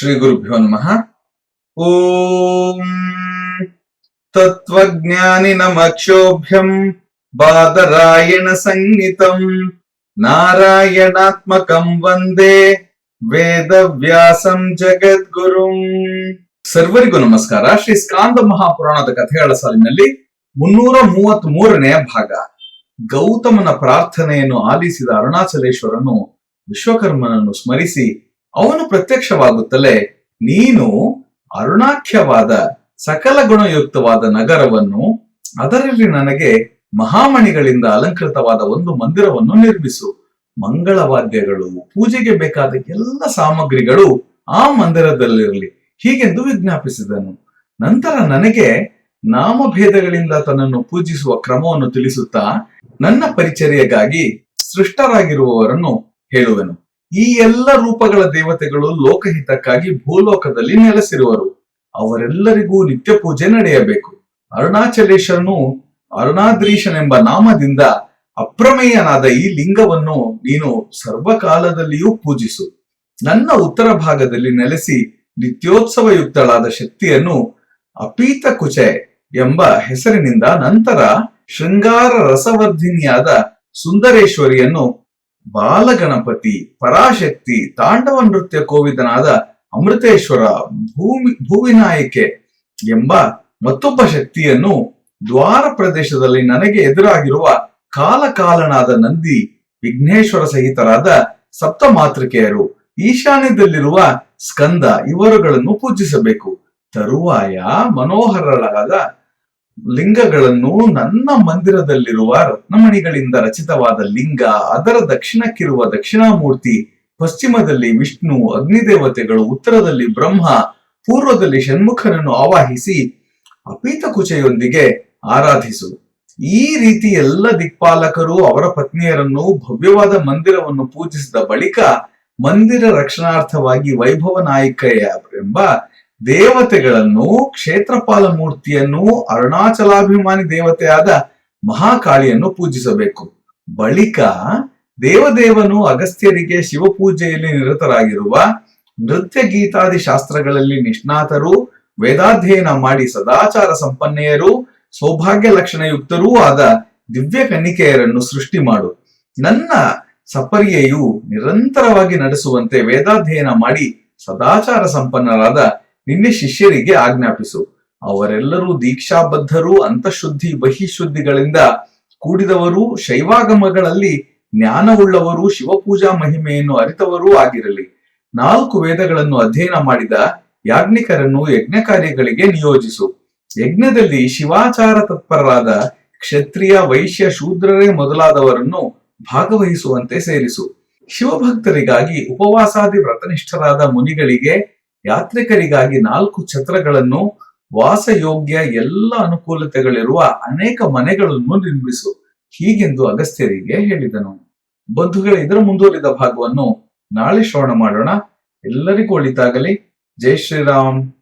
ಶ್ರೀ ಗುರುಭ್ಯೋ ನಮಃ. ಓಂ ತತ್ವಜ್ಞಾನಿನಮಕ್ಷೋಭ್ಯಂ ಬಾದರಾಯಣ ಸಂಹಿತಂ ನಾರಾಯಣಾತ್ಮಕಂ ವಂದೇ ವೇದವ್ಯಾಸಂ ಜಗದ್ಗುರುಂ. ಸರ್ವರಿಗೂ ನಮಸ್ಕಾರ. ಶ್ರೀ ಸ್ಕಾಂದ ಮಹಾಪುರಾಣದ ಕಥೆಗಳ ಸಾಲಿನಲ್ಲಿ 333ನೇ ಭಾಗ. ಗೌತಮನ ಪ್ರಾರ್ಥನೆಯನ್ನು ಆಲಿಸಿದ ಅರುಣಾಚಲೇಶ್ವರನು ವಿಶ್ವಕರ್ಮನನ್ನು ಸ್ಮರಿಸಿ ಅವನು ಪ್ರತ್ಯಕ್ಷವಾಗುತ್ತಲೇ, ನೀನು ಅರುಣಾಖ್ಯವಾದ ಸಕಲ ಗುಣಯುಕ್ತವಾದ ನಗರವನ್ನು, ಅದರಲ್ಲಿ ನನಗೆ ಮಹಾಮಣಿಗಳಿಂದ ಅಲಂಕೃತವಾದ ಒಂದು ಮಂದಿರವನ್ನು ನಿರ್ಮಿಸು. ಮಂಗಳವಾದ್ಯಗಳು, ಪೂಜೆಗೆ ಬೇಕಾದ ಎಲ್ಲ ಸಾಮಗ್ರಿಗಳು ಆ ಮಂದಿರದಲ್ಲಿರಲಿ, ಹೀಗೆಂದು ವಿಜ್ಞಾಪಿಸಿದನು. ನಂತರ ನನಗೆ ನಾಮಭೇದಗಳಿಂದ ತನ್ನನ್ನು ಪೂಜಿಸುವ ಕ್ರಮವನ್ನು ತಿಳಿಸುತ್ತಾ ನನ್ನ ಪರಿಚರ್ಯೆಗಾಗಿ ಸೃಷ್ಟರಾಗಿರುವವರನ್ನು ಹೇಳುವೆನು. ಈ ಎಲ್ಲ ರೂಪಗಳ ದೇವತೆಗಳು ಲೋಕಹಿತಕ್ಕಾಗಿ ಭೂಲೋಕದಲ್ಲಿ ನೆಲೆಸಿರುವರು. ಅವರೆಲ್ಲರಿಗೂ ನಿತ್ಯ ಪೂಜೆ ನಡೆಯಬೇಕು. ಅರುಣಾಚಲೇಶ್ವರನು ಅರುಣಾದ್ರೀಶನೆಂಬ ನಾಮದಿಂದ ಅಪ್ರಮೇಯನಾದ ಈ ಲಿಂಗವನ್ನು ನೀನು ಸರ್ವಕಾಲದಲ್ಲಿಯೂ ಪೂಜಿಸು. ನನ್ನ ಉತ್ತರ ಭಾಗದಲ್ಲಿ ನೆಲೆಸಿ ನಿತ್ಯೋತ್ಸವಯುಕ್ತಳಾದ ಶಕ್ತಿಯನ್ನು ಅಪೀತ ಕುಚೆ ಎಂಬ ಹೆಸರಿನಿಂದ, ನಂತರ ಶೃಂಗಾರ ರಸವರ್ಧಿನಿಯಾದ ಸುಂದರೇಶ್ವರಿಯನ್ನು ಬಾಲಗಣಪತಿ, ಪರಾಶಕ್ತಿ, ತಾಂಡವ ನೃತ್ಯ ಕೋವಿದನಾದ ಅಮೃತೇಶ್ವರ, ಭೂವಿನಾಯಕೆ ಎಂಬ ಮತ್ತೊಬ್ಬ ಶಕ್ತಿಯನ್ನು, ದ್ವಾರ ಪ್ರದೇಶದಲ್ಲಿ ನನಗೆ ಎದುರಾಗಿರುವ ಕಾಲಕಾಲನಾದ ನಂದಿ, ವಿಘ್ನೇಶ್ವರ ಸಹಿತರಾದ ಸಪ್ತ ಮಾತೃಕೆಯರು, ಈಶಾನ್ಯದಲ್ಲಿರುವ ಸ್ಕಂದ ಇವರುಗಳನ್ನು ಪೂಜಿಸಬೇಕು. ತರುವಾಯ ಮನೋಹರಳಾದ ಲಿಂಗಗಳನ್ನು, ನನ್ನ ಮಂದಿರದಲ್ಲಿರುವ ರತ್ನಮಣಿಗಳಿಂದ ರಚಿತವಾದ ಲಿಂಗ, ಅದರ ದಕ್ಷಿಣಕ್ಕಿರುವ ದಕ್ಷಿಣಾಮೂರ್ತಿ, ಪಶ್ಚಿಮದಲ್ಲಿ ವಿಷ್ಣು, ಅಗ್ನಿದೇವತೆಗಳು, ಉತ್ತರದಲ್ಲಿ ಬ್ರಹ್ಮ, ಪೂರ್ವದಲ್ಲಿ ಷಣ್ಮುಖನನ್ನು ಆವಾಹಿಸಿ ಅಪೀತ ಕುಚೆಯೊಂದಿಗೆ ಆರಾಧಿಸು. ಈ ರೀತಿ ಎಲ್ಲ ದಿಕ್ಪಾಲಕರು ಅವರ ಪತ್ನಿಯರನ್ನು ಭವ್ಯವಾದ ಮಂದಿರವನ್ನು ಪೂಜಿಸಿದ ಬಳಿಕ, ಮಂದಿರ ರಕ್ಷಣಾರ್ಥವಾಗಿ ವೈಭವ ನಾಯಿಕೆಯ ಎಂಬ ದೇವತೆಗಳನ್ನು, ಕ್ಷೇತ್ರಪಾಲ ಮೂರ್ತಿಯನ್ನು, ಅರುಣಾಚಲಾಭಿಮಾನಿ ದೇವತೆಯಾದ ಮಹಾಕಾಳಿಯನ್ನು ಪೂಜಿಸಬೇಕು. ಬಳಿಕ ದೇವದೇವನು ಅಗಸ್ತ್ಯರಿಗೆ ಶಿವಪೂಜೆಯಲ್ಲಿ ನಿರತರಾಗಿರುವ, ನೃತ್ಯ ಗೀತಾದಿ ಶಾಸ್ತ್ರಗಳಲ್ಲಿ ನಿಷ್ಣಾತರು, ವೇದಾಧ್ಯಯನ ಮಾಡಿ ಸದಾಚಾರ ಸಂಪನ್ನೆಯರು, ಸೌಭಾಗ್ಯ ಲಕ್ಷಣಯುಕ್ತರೂ ಆದ ದಿವ್ಯ ಕನ್ನಿಕೆಯರನ್ನು ಸೃಷ್ಟಿ ಮಾಡು. ನನ್ನ ಸಪರ್ಯೆಯು ನಿರಂತರವಾಗಿ ನಡೆಸುವಂತೆ ವೇದಾಧ್ಯಯನ ಮಾಡಿ ಸದಾಚಾರ ಸಂಪನ್ನರಾದ ನಿನ್ನೆ ಶಿಷ್ಯರಿಗೆ ಆಜ್ಞಾಪಿಸು. ಅವರೆಲ್ಲರೂ ದೀಕ್ಷಾಬದ್ಧರು, ಅಂತಃಶುದ್ಧಿ ಬಹಿಶುದ್ಧಿಗಳಿಂದ ಕೂಡಿದವರು, ಶೈವಾಗಮಗಳಲ್ಲಿ ಜ್ಞಾನವುಳ್ಳವರು, ಶಿವಪೂಜಾ ಮಹಿಮೆಯನ್ನು ಅರಿತವರೂ ಆಗಿರಲಿ. 4 ವೇದಗಳನ್ನು ಅಧ್ಯಯನ ಮಾಡಿದ ಯಾಜ್ಞಿಕರನ್ನು ಯಜ್ಞ ಕಾರ್ಯಗಳಿಗೆ ನಿಯೋಜಿಸು. ಯಜ್ಞದಲ್ಲಿ ಶಿವಾಚಾರ ತತ್ಪರರಾದ ಕ್ಷತ್ರಿಯ, ವೈಶ್ಯ, ಶೂದ್ರರೇ ಮೊದಲಾದವರನ್ನು ಭಾಗವಹಿಸುವಂತೆ ಸೇರಿಸು. ಶಿವಭಕ್ತರಿಗಾಗಿ ಉಪವಾಸಾದಿ ವ್ರತನಿಷ್ಠರಾದ ಮುನಿಗಳಿಗೆ, ಯಾತ್ರಿಕರಿಗಾಗಿ 4 ಛತ್ರಗಳನ್ನು, ವಾಸಯೋಗ್ಯ ಎಲ್ಲ ಅನುಕೂಲತೆಗಳಿರುವ ಅನೇಕ ಮನೆಗಳನ್ನು ನಿರ್ಮಿಸು. ಹೀಗೆಂದು ಅಗಸ್ತ್ಯರಿಗೆ ಹೇಳಿದನು. ಬಂಧುಗಳೇ, ಇದರ ಮುಂದುವರಿದ ಭಾಗವನ್ನು ನಾಳೆ ಶ್ರವಣ ಮಾಡೋಣ. ಎಲ್ಲರಿಗೂ ಒಳಿತಾಗಲಿ. ಜೈ ಶ್ರೀರಾಮ್.